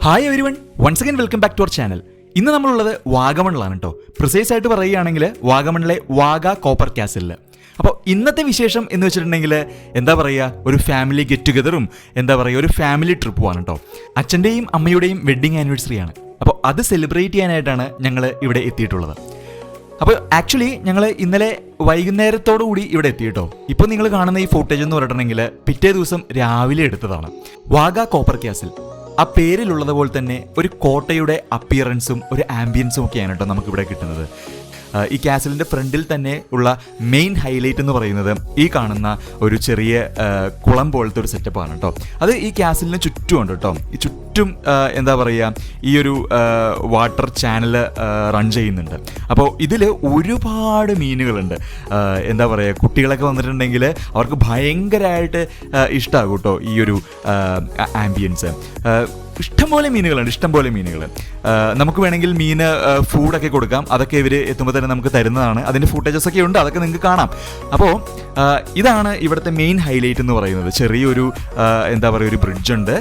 Hi everyone, once again welcome back to our channel. ഇന്ന് നമ്മളുള്ളത് വാഗമണിലാണ് കേട്ടോ. പ്രിസൈസ് ആയിട്ട് പറയുകയാണെങ്കിൽ വാഗമണിലെ വാഗ കോപ്പർ കാസിലിൽ. അപ്പോൾ ഇന്നത്തെ വിശേഷം എന്ന് വെച്ചിട്ടുണ്ടെങ്കിൽ എന്താ പറയുക, ഒരു ഫാമിലി ഗെറ്റ് ടുഗദറും എന്താ പറയുക ഒരു ഫാമിലി ട്രിപ്പുമാണ് കേട്ടോ. അച്ഛൻ്റെയും അമ്മയുടെയും വെഡ്ഡിങ് ആനിവേഴ്സറി ആണ്. അപ്പോൾ അത് സെലിബ്രേറ്റ് ചെയ്യാനായിട്ടാണ് ഞങ്ങൾ ഇവിടെ എത്തിയിട്ടുള്ളത്. അപ്പോൾ ആക്ച്വലി ഞങ്ങൾ ഇന്നലെ വൈകുന്നേരത്തോടു കൂടി ഇവിടെ എത്തി കേട്ടോ. ഇപ്പോൾ നിങ്ങൾ കാണുന്ന ഈ ഫുട്ടേജ് എന്ന് പറഞ്ഞിട്ടുണ്ടെങ്കിൽ പിറ്റേ ദിവസം രാവിലെ എടുത്തതാണ്. വാഗ കോപ്പർ കാസിൽ ആ പേരിലുള്ളതുപോലെ തന്നെ ഒരു കോട്ടയുടെ അപ്പിയറൻസും ഒരു ആംബിയൻസും ഒക്കെയാണ് കേട്ടോ നമുക്കിവിടെ കിട്ടുന്നത്. ഈ കാസിലിൻ്റെ ഫ്രണ്ടിൽ തന്നെ ഉള്ള മെയിൻ ഹൈലൈറ്റ് എന്ന് പറയുന്നത് ഈ കാണുന്ന ഒരു ചെറിയ കുളം പോലത്തെ ഒരു സെറ്റപ്പാണ് കേട്ടോ. അത് ഈ കാസിലിന് ചുറ്റുമുണ്ട് കേട്ടോ. ഈ ചുറ്റും എന്താ പറയുക ഈ ഒരു വാട്ടർ ചാനൽ റൺ ചെയ്യുന്നുണ്ട്. അപ്പോൾ ഇതിൽ ഒരുപാട് മീനുകളുണ്ട്. എന്താ പറയുക, കുട്ടികളൊക്കെ വന്നിട്ടുണ്ടെങ്കിൽ അവർക്ക് ഭയങ്കരമായിട്ട് ഇഷ്ടമാകും കേട്ടോ ഈ ഒരു ആംബിയൻസ്. ഇഷ്ടംപോലെ മീനുകൾ. നമുക്ക് വേണമെങ്കിൽ മീന് ഫുഡൊക്കെ കൊടുക്കാം. അതൊക്കെ ഇവർ എത്തുമ്പോൾ തന്നെ നമുക്ക് തരുന്നതാണ്. അതിൻ്റെ ഫുട്ടേജസ് ഒക്കെ ഉണ്ട്, അതൊക്കെ നിങ്ങൾക്ക് കാണാം. അപ്പോൾ ഇതാണ് ഇവിടുത്തെ മെയിൻ ഹൈലൈറ്റ് എന്ന് പറയുന്നത്. ചെറിയൊരു എന്താ പറയുക ഒരു ബ്രിഡ്ജുണ്ട്.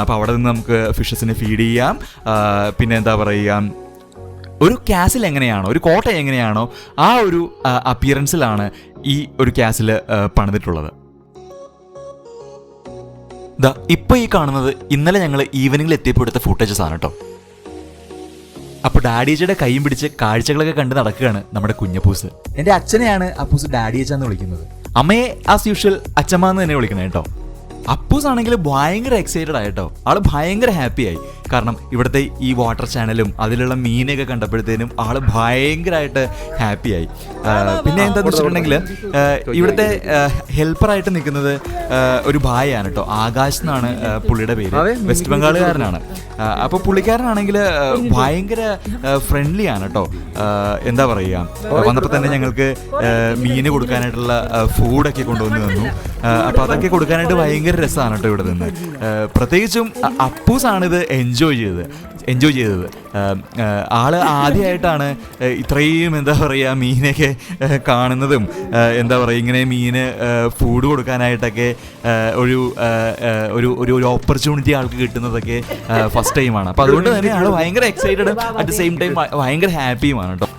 അപ്പോൾ അവിടെ നിന്ന് നമുക്ക് ഫിഷസിനെ ഫീഡ് ചെയ്യാം. പിന്നെ എന്താ പറയുക, ഒരു കാസിൽ എങ്ങനെയാണോ, ഒരു കോട്ട എങ്ങനെയാണോ ആ ഒരു അപ്പിയറൻസിലാണ് ഈ ഒരു കാസിൽ പണിതിട്ടുള്ളത്. ഇപ്പോൾ ഈ കാണുന്നത് ഇന്നലെ ഞങ്ങൾ ഈവനിങ്ങിൽ എത്തിയപ്പോൾ എടുത്ത ഫുട്ടേജസ് ആണ് കേട്ടോ. അപ്പോൾ ഡാഡിയച്ചയുടെ കൈയും പിടിച്ച് കാഴ്ചകളൊക്കെ കണ്ട് നടക്കുകയാണ് നമ്മുടെ കുഞ്ഞപ്പൂസ്. എൻ്റെ അച്ഛനെയാണ് അപ്പൂസ് ഡാഡിയച്ച എന്ന് വിളിക്കുന്നത്. അമ്മയെ ആസ് യൂഷ്വൽ അച്ഛമ്മ എന്ന് തന്നെ വിളിക്കണേ കേട്ടോ. അപ്പൂസ് ആണെങ്കിൽ ഭയങ്കര എക്സൈറ്റഡ് ആയിട്ടോ. ആള് ഭയങ്കര ഹാപ്പിയായി. കാരണം ഇവിടുത്തെ ഈ വാട്ടർ ചാനലും അതിലുള്ള മീനൊക്കെ കണ്ടപ്പോഴത്തേനും ആള് ഭയങ്കരമായിട്ട് ഹാപ്പിയായി. പിന്നെ എന്താണെന്ന് വെച്ചിട്ടുണ്ടെങ്കിൽ ഇവിടുത്തെ ഹെൽപ്പറായിട്ട് നിൽക്കുന്നത് ഒരു ഭായിയാണ് കേട്ടോ. ആകാശ് എന്നാണ് പുള്ളിയുടെ പേര്. വെസ്റ്റ് ബംഗാളുകാരനാണ്. അപ്പോൾ പുള്ളിക്കാരനാണെങ്കിൽ ഭയങ്കര ഫ്രണ്ട്ലി ആണ് കേട്ടോ. എന്താ പറയുക, വന്നപ്പോൾ തന്നെ ഞങ്ങൾക്ക് മീന് കൊടുക്കാനായിട്ടുള്ള ഫുഡൊക്കെ കൊണ്ടുവന്ന് തന്നു. അപ്പോൾ അതൊക്കെ കൊടുക്കാനായിട്ട് ഭയങ്കര രസമാണ് കേട്ടോ ഇവിടെ നിന്ന്. പ്രത്യേകിച്ചും അപ്പൂസാണിത് എൻജോയ് ചെയ്തത്. ആള് ആദ്യമായിട്ടാണ് ഇത്രയും എന്താ പറയുക മീനൊക്കെ കാണുന്നതും എന്താ പറയുക ഇങ്ങനെ മീന് ഫുഡ് കൊടുക്കാനായിട്ടൊക്കെ ഒരു ഒരു ഒരു ഓപ്പർച്യൂണിറ്റി ആൾക്ക് കിട്ടുന്നതൊക്കെ ഫസ്റ്റ് ടൈമാണ്. അപ്പോൾ അതുകൊണ്ട് തന്നെ ആൾ ഭയങ്കര excited at the same time ഭയങ്കര ഹാപ്പിയുമാണ് കേട്ടോ.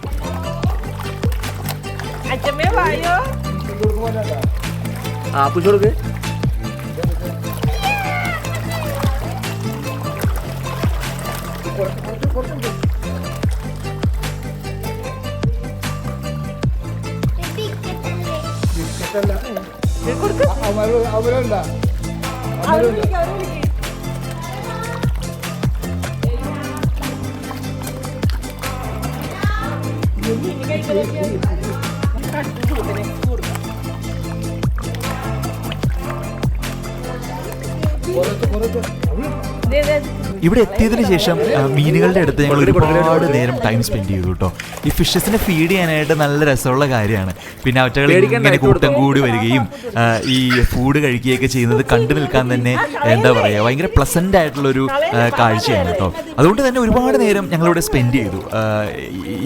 ഇവിടെ എത്തിയതിന് ശേഷം മീനുകളുടെ അടുത്ത് ഞങ്ങൾ ഒരുപാട് നേരം ടൈം സ്പെൻഡ് ചെയ്തു കേട്ടോ. ഈ ഫിഷസിനെ ഫീഡ് ചെയ്യാനായിട്ട് നല്ല രസമുള്ള കാര്യമാണ്. പിന്നെ അവറ്റകൾ ഇങ്ങനെ കൂട്ടം കൂടി വരികയും ഈ ഫുഡ് കഴിക്കുകയൊക്കെ ചെയ്യുന്നത് കണ്ടു നിൽക്കാൻ തന്നെ എന്താ പറയുക ഭയങ്കര പ്ലസന്റ് ആയിട്ടുള്ളൊരു കാഴ്ചയാണ് കേട്ടോ. അതുകൊണ്ട് തന്നെ ഒരുപാട് നേരം ഞങ്ങളിവിടെ സ്പെൻഡ് ചെയ്തു.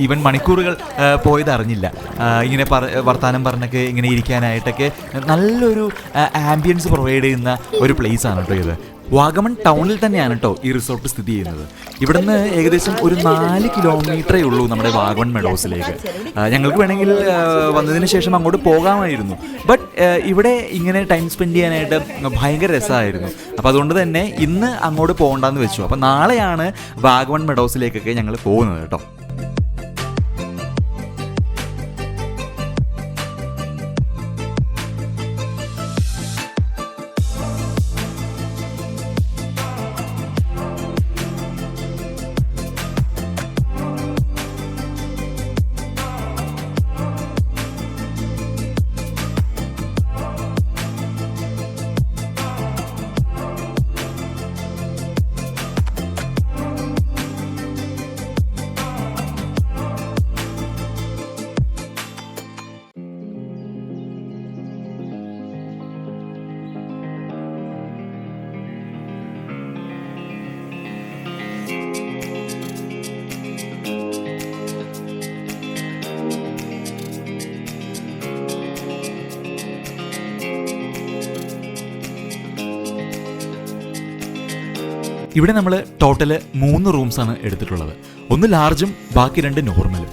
ഈവൻ മണിക്കൂറുകൾ പോയത് അറിഞ്ഞില്ല. ഇങ്ങനെ വർത്താനം പറഞ്ഞൊക്കെ ഇങ്ങനെ ഇരിക്കാനായിട്ടൊക്കെ നല്ലൊരു ആംബിയൻസ് പ്രൊവൈഡ് ചെയ്യുന്ന ഒരു പ്ലേസ് ആണ് കേട്ടോ ഇത്. വാഗമൺ ടൗണിൽ തന്നെയാണ് കേട്ടോ ഈ റിസോർട്ട് സ്ഥിതി ചെയ്യുന്നത്. ഇവിടുന്ന് ഏകദേശം ഒരു 4 കിലോമീറ്ററേ ഉള്ളൂ നമ്മുടെ വാഗമൺ മെഡോസിലേക്ക്. ഞങ്ങൾക്ക് വേണമെങ്കിൽ വന്നതിന് ശേഷം അങ്ങോട്ട് പോകാമായിരുന്നു. ബട്ട് ഇവിടെ ഇങ്ങനെ ടൈം സ്പെൻഡ് ചെയ്യാനായിട്ട് ഭയങ്കര രസമായിരുന്നു. അപ്പോൾ അതുകൊണ്ട് തന്നെ ഇന്ന് അങ്ങോട്ട് പോകണ്ടെന്ന് വെച്ചു. അപ്പോൾ നാളെയാണ് വാഗമൺ മെഡോസിലേക്കൊക്കെ ഞങ്ങൾ പോകുന്നത് കേട്ടോ. ഇവിടെ നമ്മൾ ടോട്ടൽ 3 റൂംസാണ് എടുത്തിട്ടുള്ളത്. ഒന്ന് ലാർജും ബാക്കി 2 നോർമലും.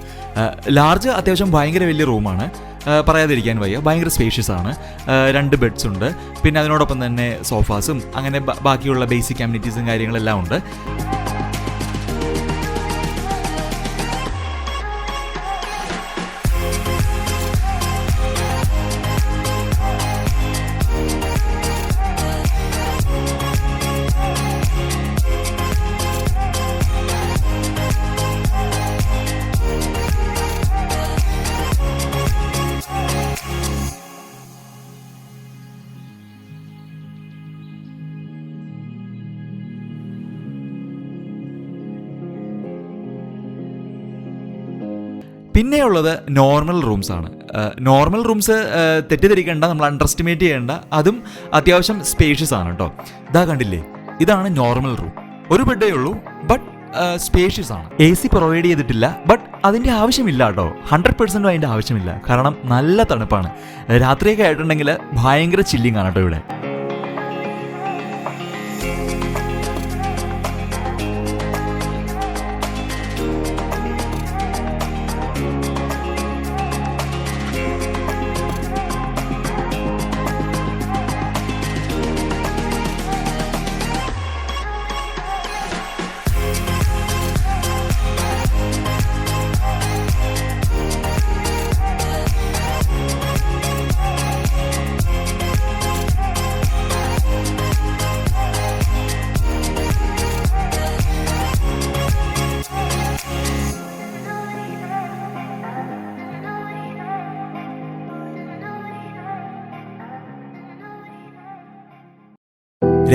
ലാർജ് അത്യാവശ്യം ഭയങ്കര വലിയ റൂമാണ്, പറയാതിരിക്കാൻ വയ്യ. ഭയങ്കര സ്പേഷ്യസ് ആണ്. 2 ബെഡ്സ് ഉണ്ട്. പിന്നെ അതിനോടൊപ്പം തന്നെ സോഫാസും അങ്ങനെ ബാക്കിയുള്ള ബേസിക് അമ്യൂണിറ്റീസും കാര്യങ്ങളെല്ലാം ഉണ്ട്. പിന്നെയുള്ളത് നോർമൽ റൂംസ് ആണ്. നോർമൽ റൂംസ് തെറ്റിദ്ധരിക്കേണ്ട, നമ്മൾ അണ്ടർ എസ്റ്റിമേറ്റ് ചെയ്യേണ്ട. അതും അത്യാവശ്യം സ്പേഷ്യസ് ആണ് കേട്ടോ. ഇതാ കണ്ടില്ലേ, ഇതാണ് നോർമൽ റൂം. ഒരു ബെഡേ ഉള്ളൂ, ബട്ട് സ്പേഷ്യസ് ആണ്. AC പ്രൊവൈഡ് ചെയ്തിട്ടില്ല, ബട്ട് അതിൻ്റെ ആവശ്യമില്ല കേട്ടോ. 100% അതിൻ്റെ ആവശ്യമില്ല. കാരണം നല്ല തണുപ്പാണ്. രാത്രിയൊക്കെ ആയിട്ടുണ്ടെങ്കിൽ ഭയങ്കര ചില്ലിങ് ആണ് കേട്ടോ ഇവിടെ.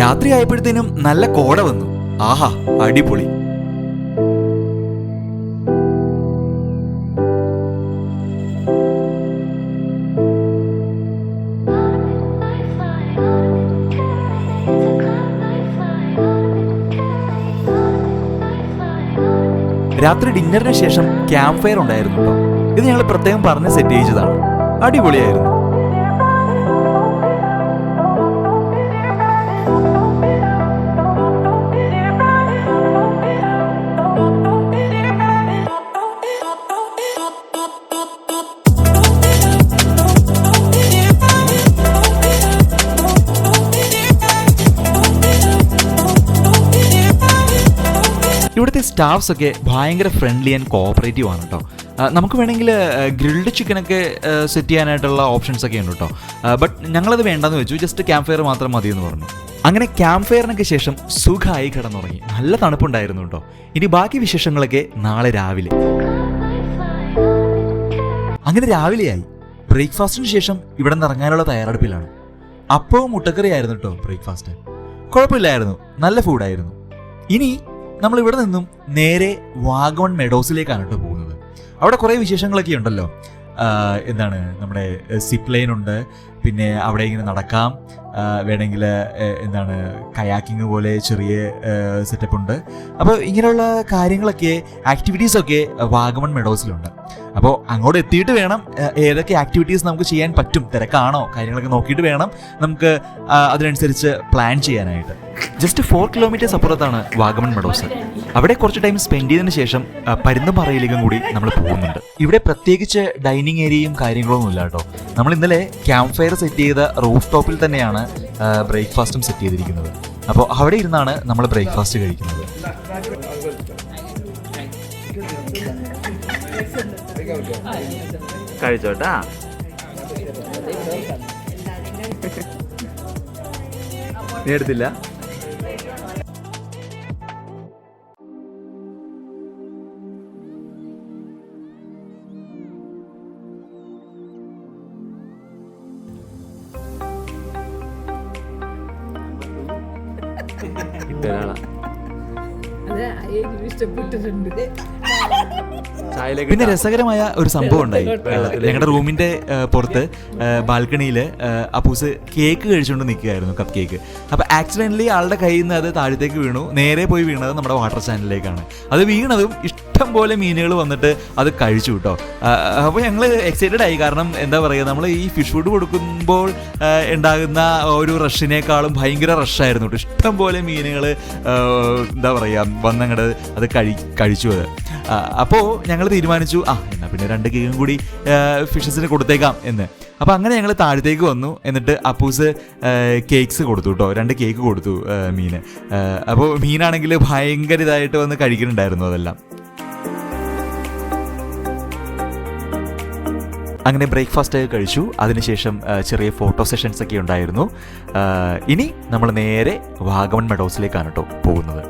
രാത്രി ആയപ്പോഴത്തേനും നല്ല കോട വന്നു. ആഹാ, അടിപൊളി. രാത്രി ഡിന്നറിന് ശേഷം ക്യാമ്പ് ഫയർ ഉണ്ടായിരുന്നു കേട്ടോ. ഇത് ഞങ്ങൾ പ്രത്യേകം പറഞ്ഞ് സെറ്റ് ചെയ്തതാണ്. അടിപൊളിയായിരുന്നു. ഇവിടുത്തെ സ്റ്റാഫ്സ് ഒക്കെ ഭയങ്കര ഫ്രണ്ട്ലി ആൻഡ് കോഓപ്പറേറ്റീവ് ആണ് കേട്ടോ. നമുക്ക് വേണമെങ്കിൽ ഗ്രിൽഡ് ചിക്കനൊക്കെ സെറ്റ് ചെയ്യാനായിട്ടുള്ള ഓപ്ഷൻസ് ഒക്കെ ഉണ്ട് കേട്ടോ. ബട്ട് ഞങ്ങളത് വേണ്ടെന്ന് വെച്ചു. ജസ്റ്റ് ക്യാമ്പ് ഫയർ മാത്രം മതി എന്ന് പറഞ്ഞു. അങ്ങനെ ക്യാമ്പ് ഫയറിനൊക്കെ ശേഷം സുഖമായി കിടന്നുറങ്ങി. നല്ല തണുപ്പുണ്ടായിരുന്നു കേട്ടോ. ഇനി ബാക്കി വിശേഷങ്ങളൊക്കെ നാളെ രാവിലെ. അങ്ങനെ രാവിലെയായി. ബ്രേക്ക്ഫാസ്റ്റിന് ശേഷം ഇവിടെ നിന്ന് ഇറങ്ങാനുള്ള തയ്യാറെടുപ്പിലാണ്. അപ്പവും മുട്ടക്കറിയായിരുന്നു കേട്ടോ ബ്രേക്ക്ഫാസ്റ്റ്. കുഴപ്പമില്ലായിരുന്നു, നല്ല ഫുഡായിരുന്നു. ഇനി നമ്മൾ ഇവിടെ നിന്നും നേരെ വാഗമൺ മെഡോസിലേക്കാണ് കേട്ടോ പോകുന്നത്. അവിടെ കുറേ വിശേഷങ്ങളൊക്കെ ഉണ്ടല്ലോ. എന്താണ്, നമ്മുടെ സിപ്പ് ലൈൻ ഉണ്ട്. പിന്നെ അവിടെ ഇങ്ങനെ നടക്കാം. വേണമെങ്കിൽ എന്താണ്, കയാക്കിങ് പോലെ ചെറിയ സെറ്റപ്പ് ഉണ്ട്. അപ്പോൾ ഇങ്ങനെയുള്ള കാര്യങ്ങളൊക്കെ, ആക്ടിവിറ്റീസൊക്കെ വാഗമൺ മെഡോസിലുണ്ട്. അപ്പോൾ അങ്ങോട്ട് എത്തിയിട്ട് വേണം ഏതൊക്കെ ആക്ടിവിറ്റീസ് നമുക്ക് ചെയ്യാൻ പറ്റും, തിരക്കാണോ, കാര്യങ്ങളൊക്കെ നോക്കിയിട്ട് വേണം നമുക്ക് അതിനനുസരിച്ച് പ്ലാൻ ചെയ്യാനായിട്ട്. ജസ്റ്റ് 4 കിലോമീറ്റേഴ്സ് അപ്പുറത്താണ് വാഗമൺ മെഡോസ്. അവിടെ കുറച്ച് ടൈം സ്പെൻഡ് ചെയ്തതിന് ശേഷം പരുന്തുംപാറയിലേക്കും കൂടി നമ്മൾ പോകുന്നുണ്ട്. ഇവിടെ പ്രത്യേകിച്ച് ഡൈനിങ് ഏരിയയും കാര്യങ്ങളൊന്നും ഇല്ല കേട്ടോ. നമ്മൾ ഇന്നലെ ക്യാമ്പ് ഫയർ സെറ്റ് ചെയ്ത റൂഫ് ടോപ്പിൽ തന്നെയാണ് ബ്രേക്ക്ഫാസ്റ്റും സെറ്റ് ചെയ്തിരിക്കുന്നത്. അപ്പോൾ അവിടെ ഇരുന്നാണ് നമ്മൾ ബ്രേക്ക്ഫാസ്റ്റ് കഴിക്കുന്നത്. കഴിച്ചോട്ടാ. നീ എടുത്തില്ല? ഇഷ്ടപ്പെട്ടിട്ടുണ്ട്. പിന്നെ രസകരമായ ഒരു സംഭവം ഉണ്ടായി. ഞങ്ങളുടെ റൂമിന്റെ പുറത്ത് ബാൽക്കണിയിൽ അപ്പൂസ് കേക്ക് കഴിച്ചുകൊണ്ട് നിൽക്കുകയായിരുന്നു, കപ്പ് കേക്ക്. അപ്പോൾ ആക്സിഡന്റലി ആളുടെ കയ്യിൽ നിന്ന് അത് താഴത്തേക്ക് വീണു. നേരെ പോയി വീണത് നമ്മുടെ വാട്ടർ ചാനലിലേക്കാണ്. അത് വീണതും ഇഷ്ടം പോലെ മീനുകൾ വന്നിട്ട് അത് കഴിച്ചു കേട്ടോ. അപ്പോൾ ഞങ്ങൾ എക്സൈറ്റഡ് ആയി. കാരണം എന്താ പറയുക, നമ്മൾ ഈ ഫിഷ് ഫുഡ് കൊടുക്കുമ്പോൾ ഉണ്ടാകുന്ന ഒരു റഷിനേക്കാളും ഭയങ്കര റഷായിരുന്നു കേട്ടോ. ഇഷ്ടം പോലെ മീനുകൾ എന്താ പറയുക വന്നങ്ങട് അത് കഴിച്ചു. അത് അപ്പോൾ ഞങ്ങൾ തീരുമാനിച്ചു, എന്നാൽ പിന്നെ 2 കേക്കും കൂടി ഫിഷസിന് കൊടുത്തേക്കാം എന്ന്. അപ്പോൾ അങ്ങനെ ഞങ്ങൾ താഴത്തേക്ക് വന്നു. എന്നിട്ട് അപ്പൂസ് കേക്ക്സ് കൊടുത്തു കേട്ടോ, 2 കേക്ക് കൊടുത്തു മീന്. അപ്പോൾ മീനാണെങ്കിൽ ഭയങ്കര ഇതായിട്ട് വന്ന് കഴിക്കുന്നുണ്ടായിരുന്നു അതെല്ലാം. അങ്ങനെ ബ്രേക്ക്ഫാസ്റ്റ് ഒക്കെ കഴിച്ചു. അതിനുശേഷം ചെറിയ ഫോട്ടോ സെഷൻസ് ഒക്കെ ഉണ്ടായിരുന്നു. ഇനി നമ്മൾ നേരെ വാഗമൺ മെഡോസിലേക്കാണ് കേട്ടോ പോകുന്നത്.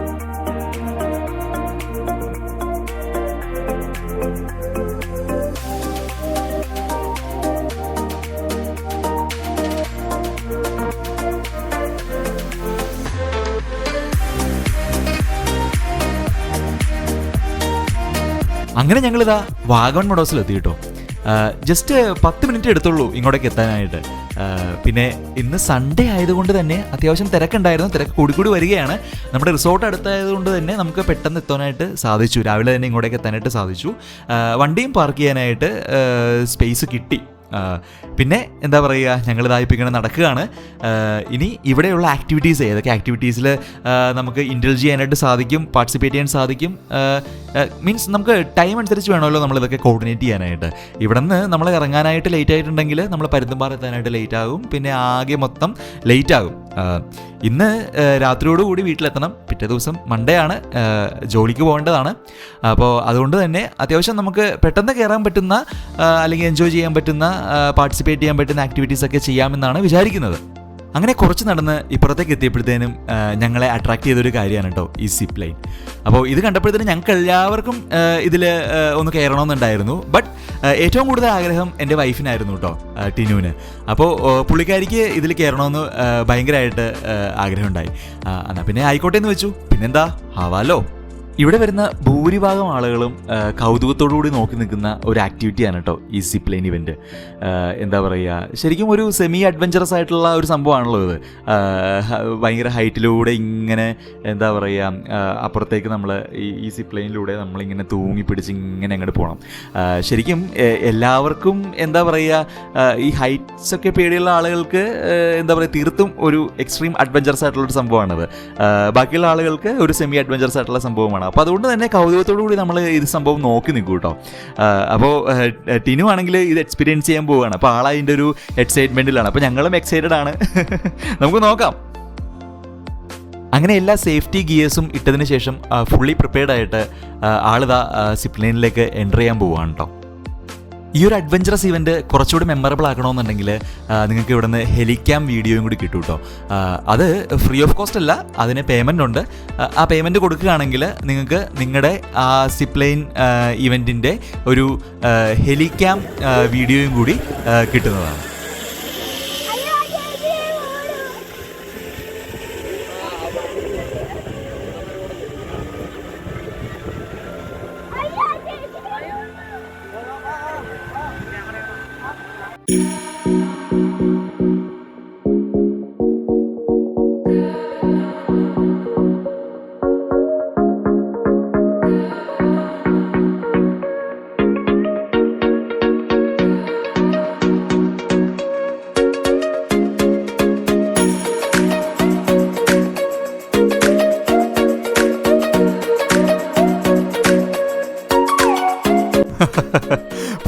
അങ്ങനെ ഞങ്ങളിതാ വാഗമൺ മെഡോസിൽ എത്തി കേട്ടോ. ജസ്റ്റ് 10 മിനിറ്റ് എടുത്തുള്ളൂ ഇങ്ങോട്ടേക്ക് എത്താനായിട്ട്. പിന്നെ ഇന്ന് സൺഡേ ആയതുകൊണ്ട് തന്നെ അത്യാവശ്യം തിരക്കുണ്ടായിരുന്നു. തിരക്ക് കൂടിക്കൂടി വരികയാണ്. നമ്മുടെ റിസോർട്ട് അടുത്തായതുകൊണ്ട് തന്നെ നമുക്ക് പെട്ടെന്ന് എത്താനായിട്ട് സാധിച്ചു. രാവിലെ തന്നെ ഇങ്ങോട്ടേക്ക് എത്താനായിട്ട് സാധിച്ചു. വണ്ടിയും പാർക്ക് ചെയ്യാനായിട്ട് സ്പേസ് കിട്ടി. പിന്നെ എന്താ പറയുക, ഞങ്ങളിതായിപ്പോൾ ഇങ്ങനെ നടക്കുകയാണ്. ഇനി ഇവിടെയുള്ള ആക്ടിവിറ്റീസ്, ഏതൊക്കെ ആക്ടിവിറ്റീസിൽ നമുക്ക് ഇൻഡൽജ് ചെയ്യാനായിട്ട് സാധിക്കും, പാർട്ടിസിപ്പേറ്റ് ചെയ്യാൻ സാധിക്കും, മീൻസ് നമുക്ക് ടൈം അനുസരിച്ച് വേണമല്ലോ നമ്മളിതൊക്കെ കോർഡിനേറ്റ് ചെയ്യാനായിട്ട്. ഇവിടെ നിന്ന് നമ്മൾ ഇറങ്ങാനായിട്ട് ലേറ്റ് ആയിട്ടുണ്ടെങ്കിൽ നമ്മൾ പരുന്തുംപാറ എത്താനായിട്ട് ലേറ്റ് ആകും. പിന്നെ ആകെ മൊത്തം ലേറ്റ് ആകും. ഇന്ന് രാത്രിയോടുകൂടി വീട്ടിലെത്തണം. പിറ്റേ ദിവസം മൺഡേ ആണ്, ജോലിക്ക് പോകേണ്ടതാണ്. അപ്പോൾ അതുകൊണ്ട് തന്നെ അത്യാവശ്യം നമുക്ക് പെട്ടെന്ന് കയറാൻ പറ്റുന്ന അല്ലെങ്കിൽ എൻജോയ് ചെയ്യാൻ പറ്റുന്ന, പാർട്ടിസിപ്പേറ്റ് ചെയ്യാൻ പറ്റുന്ന ആക്ടിവിറ്റീസൊക്കെ ചെയ്യാമെന്നാണ് വിചാരിക്കുന്നത്. അങ്ങനെ കുറച്ച് നടന്ന് ഇപ്പുറത്തേക്ക് എത്തിയപ്പോഴത്തേനും ഞങ്ങളെ അട്രാക്ട് ചെയ്തൊരു കാര്യമാണ് കേട്ടോ ഈ സിപ്പ് ലൈൻ. അപ്പോൾ ഇത് കണ്ടപ്പോഴത്തേനും ഞങ്ങൾക്ക് എല്ലാവർക്കും ഇതിൽ ഒന്ന് കയറണമെന്നുണ്ടായിരുന്നു. ബട്ട് ഏറ്റവും കൂടുതൽ ആഗ്രഹം എൻ്റെ വൈഫിനായിരുന്നു കേട്ടോ, ടിനുവിന്. അപ്പോൾ പുള്ളിക്കാരിക്ക് ഇതിൽ കയറണമെന്ന് ഭയങ്കരമായിട്ട് ആഗ്രഹമുണ്ടായി. എന്നാൽ പിന്നെ ആയിക്കോട്ടെ എന്ന് വെച്ചു. പിന്നെന്താ, ആവാലോ. ഇവിടെ വരുന്ന ഭൂരിഭാഗം ആളുകളും കൗതുകത്തോടുകൂടി നോക്കി നിൽക്കുന്ന ഒരു ആക്ടിവിറ്റിയാണ് കേട്ടോ ഈ സിപ്പ് ലൈൻ ഇവൻറ്റ്. എന്താ പറയുക, ശരിക്കും ഒരു സെമി അഡ്വഞ്ചറസ് ആയിട്ടുള്ള ഒരു സംഭവമാണല്ലോ ഇത്. ഭയങ്കര ഹൈറ്റിലൂടെ ഇങ്ങനെ എന്താ പറയുക, അപ്പുറത്തേക്ക് നമ്മൾ ഈ സിപ്പ് ലൈനിലൂടെ നമ്മളിങ്ങനെ തൂങ്ങി പിടിച്ച് ഇങ്ങനെ അങ്ങോട്ട് പോകണം. ശരിക്കും എല്ലാവർക്കും എന്താ പറയുക, ഈ ഹൈറ്റ്സൊക്കെ പേടിയുള്ള ആളുകൾക്ക് എന്താ പറയുക, തീർത്തും ഒരു എക്സ്ട്രീം അഡ്വഞ്ചറസ് ആയിട്ടുള്ളൊരു സംഭവമാണത്. ബാക്കിയുള്ള ആളുകൾക്ക് ഒരു സെമി അഡ്വഞ്ചറസ് ആയിട്ടുള്ള സംഭവമാണ്. അപ്പോൾ അതുകൊണ്ട് തന്നെ കൗതുകത്തോടു കൂടി നമ്മൾ ഇത് സംഭവം നോക്കി നിൽക്കും കേട്ടോ. അപ്പോൾ ടിനു ആണെങ്കിൽ ഇത് എക്സ്പീരിയൻസ് ചെയ്യാൻ പോവുകയാണ്. അപ്പോൾ ആളതിൻ്റെ ഒരു എക്സൈറ്റ്മെൻറ്റിലാണ്. അപ്പോൾ ഞങ്ങളും എക്സൈറ്റഡ് ആണ്. നമുക്ക് നോക്കാം. അങ്ങനെ എല്ലാ സേഫ്റ്റി ഗിയേഴ്സും ഇട്ടതിന് ശേഷം ഫുള്ളി പ്രിപ്പയർഡ് ആയിട്ട് ആളിതാ സിപ്പ് ലൈനിലേക്ക് എൻ്റർ ചെയ്യാൻ പോവുകയാണ് കേട്ടോ. ഈ ഒരു അഡ്വഞ്ചറസ് ഇവൻറ്റ് കുറച്ചുകൂടി മെമ്മറബിൾ ആക്കണമെന്നുണ്ടെങ്കിൽ നിങ്ങൾക്ക് ഇവിടെ നിന്ന് ഹെലിക്യാം വീഡിയോയും കൂടി കിട്ടും കേട്ടോ. അത് ഫ്രീ ഓഫ് കോസ്റ്റ് അല്ല, അതിന് പേയ്മെൻ്റ് ഉണ്ട്. ആ പേയ്മെൻറ്റ് കൊടുക്കുകയാണെങ്കിൽ നിങ്ങൾക്ക് നിങ്ങളുടെ ആ സിപ്പ് ലൈൻ ഇവൻറ്റിൻ്റെ ഒരു ഹെലിക്യാം വീഡിയോയും കൂടി കിട്ടുന്നതാണ്.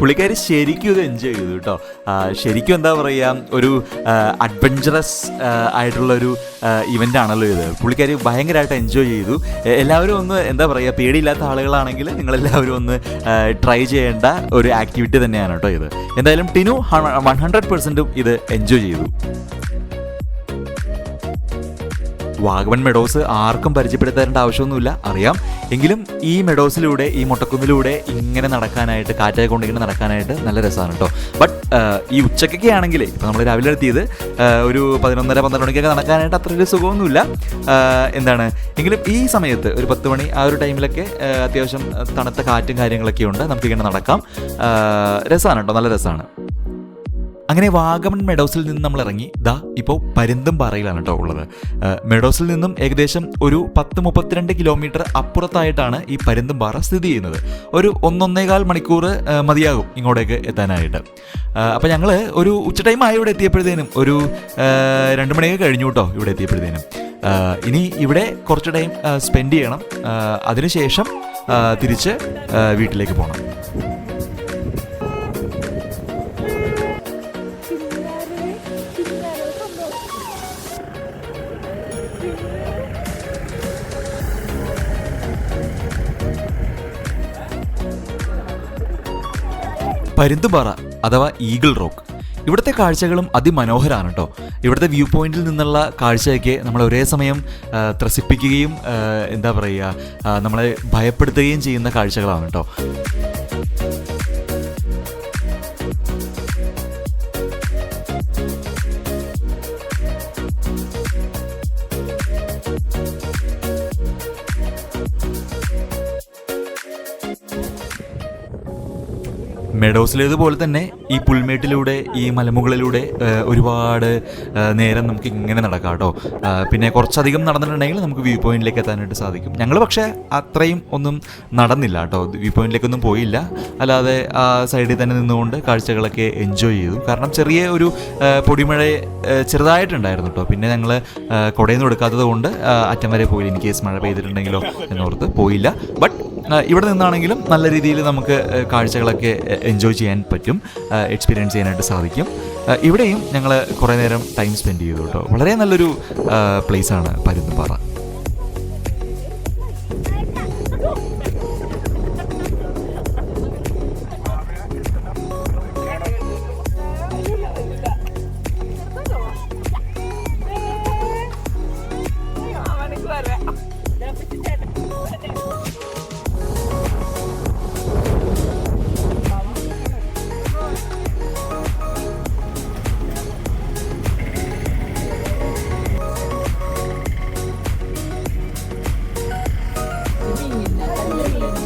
പുള്ളിക്കാരി ശരിക്കും ഇത് എൻജോയ് ചെയ്തു കേട്ടോ. ശരിക്കും എന്താ പറയുക, ഒരു അഡ്വഞ്ചറസ് ആയിട്ടുള്ളൊരു ഇവൻ്റ് ആണല്ലോ ഇത്. പുള്ളിക്കാരി ഭയങ്കരമായിട്ട് എൻജോയ് ചെയ്തു. എല്ലാവരും ഒന്ന് എന്താ പറയുക, പേടിയില്ലാത്ത ആളുകളാണെങ്കിൽ നിങ്ങളെല്ലാവരും ഒന്ന് ട്രൈ ചെയ്യേണ്ട ഒരു ആക്ടിവിറ്റി തന്നെയാണ് കേട്ടോ ഇത്. എന്തായാലും ടിനു 100% ഇത് എൻജോയ് ചെയ്തു. വാഗമൺ മെഡോസ് ആർക്കും പരിചയപ്പെടുത്തേണ്ട ആവശ്യമൊന്നുമില്ല, അറിയാം. എങ്കിലും ഈ മെഡോസിലൂടെ ഈ മൊട്ടക്കുന്നിലൂടെ ഇങ്ങനെ നടക്കാനായിട്ട് കാറ്റൊക്കെ കൊണ്ട് ഇങ്ങനെ നടക്കാനായിട്ട് നല്ല രസമാണ് കേട്ടോ. ബട്ട് ഈ ഉച്ചക്കൊക്കെ ആണെങ്കിൽ ഇപ്പോൾ നമ്മൾ രാവിലെ എത്തിയത് ഒരു 11:30-12 മണിക്കൊക്കെ നടക്കാനായിട്ട് അത്ര ഒരു സുഖമൊന്നുമില്ല. എന്താണ് എങ്കിലും ഈ സമയത്ത് ഒരു 10 മണി ആ ഒരു ടൈമിലൊക്കെ അത്യാവശ്യം തണുത്ത കാറ്റും കാര്യങ്ങളൊക്കെ ഉണ്ട്, നമുക്കിങ്ങനെ നടക്കാം. രസമാണ് കേട്ടോ, നല്ല രസമാണ്. അങ്ങനെ വാഗമൺ മെഡോസിൽ നിന്ന് നമ്മൾ ഇറങ്ങി ഇപ്പോൾ പരുന്തുംപാറയിലാണ് കേട്ടോ ഉള്ളത്. മെഡോസിൽ നിന്നും ഏകദേശം ഒരു 10-32 കിലോമീറ്റർ അപ്പുറത്തായിട്ടാണ് ഈ പരുന്തുംപാറ സ്ഥിതി ചെയ്യുന്നത്. ഒരു 1-1.25 മണിക്കൂർ മതിയാകും ഇങ്ങോട്ടേക്ക് എത്താനായിട്ട്. അപ്പോൾ ഞങ്ങൾ ഒരു ഉച്ച ടൈമായി ഇവിടെ എത്തിയപ്പോഴത്തേനും ഒരു 2 മണിയൊക്കെ കഴിഞ്ഞു കേട്ടോ ഇവിടെ എത്തിയപ്പോഴത്തേനും. ഇനി ഇവിടെ കുറച്ച് ടൈം സ്പെൻഡ് ചെയ്യണം, അതിനുശേഷം തിരിച്ച് വീട്ടിലേക്ക് പോകണം. പരുന്തുംപാറ അഥവാ ഈഗിൾ റോക്ക്, ഇവിടുത്തെ കാഴ്ചകളും അതിമനോഹരമാണ് കേട്ടോ. ഇവിടുത്തെ വ്യൂ പോയിന്റിൽ നിന്നുള്ള കാഴ്ചയൊക്കെ നമ്മളെ ഒരേ സമയം ത്രസിപ്പിക്കുകയും എന്താ പറയുക, നമ്മളെ ഭയപ്പെടുത്തുകയും ചെയ്യുന്ന കാഴ്ചകളാണ് കേട്ടോ. മെഡോസിലേതുപോലെ തന്നെ ഈ പുൽമേട്ടിലൂടെ ഈ മലമുകളിലൂടെ ഒരുപാട് നേരം നമുക്ക് ഇങ്ങനെ നടക്കാം കേട്ടോ. പിന്നെ കുറച്ചധികം നടന്നിട്ടുണ്ടെങ്കിൽ നമുക്ക് വ്യൂ പോയിന്റിലേക്ക് എത്താനായിട്ട് സാധിക്കും. ഞങ്ങൾ പക്ഷേ അത്രയും ഒന്നും നടന്നില്ല കേട്ടോ, വ്യൂ പോയിന്റിലേക്കൊന്നും പോയില്ല. അല്ലാതെ ആ സൈഡിൽ തന്നെ നിന്നുകൊണ്ട് കാഴ്ചകളൊക്കെ എൻജോയ് ചെയ്തു. കാരണം ചെറിയ ഒരു പൊടിമഴ ചെറുതായിട്ടുണ്ടായിരുന്നു കേട്ടോ. പിന്നെ ഞങ്ങൾ കുടയൊന്നും എടുക്കാത്തത് കൊണ്ട് അറ്റം വരെ പോയില്ല. ഇൻ കേസ് മഴ പെയ്തിട്ടുണ്ടെങ്കിലോ എന്നോർത്ത് പോയില്ല. ബട്ട് ഇവിടെ നിന്നാണെങ്കിലും നല്ല രീതിയിൽ നമുക്ക് കാഴ്ചകളൊക്കെ എൻജോയ് ചെയ്യാൻ പറ്റും, എക്സ്പീരിയൻസ് ചെയ്യാനായിട്ട് സാധിക്കും. ഇവിടെയും ഞങ്ങൾ കുറേ നേരം ടൈം സ്പെൻഡ് ചെയ്തു കേട്ടോ. വളരെ നല്ലൊരു പ്ലേസാണ് പരുന്തുംപാറ.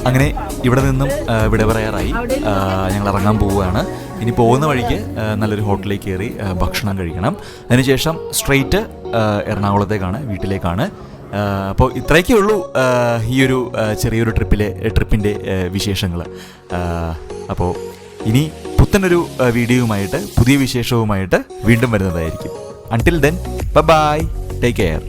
അങ്ങനെ ഇവിടെ നിന്നും വിട പറയാറായി. ഞങ്ങൾ ഇറങ്ങാൻ പോവുകയാണ്. ഇനി പോകുന്ന വഴിക്ക് നല്ലൊരു ഹോട്ടലിലേക്ക് കയറി ഭക്ഷണം കഴിക്കണം. അതിനുശേഷം സ്ട്രെയിറ്റ് എറണാകുളത്തേക്കാണ്, വീട്ടിലേക്കാണ്. അപ്പോൾ ഇത്രയൊക്കെ ഉള്ളൂ ഈ ഒരു ചെറിയൊരു ട്രിപ്പിൻ്റെ വിശേഷങ്ങൾ. അപ്പോൾ ഇനി പുത്തനൊരു വീഡിയോയുമായിട്ട് പുതിയ വിശേഷവുമായിട്ട് വീണ്ടും വരുന്നതായിരിക്കും. Until then bye, take care.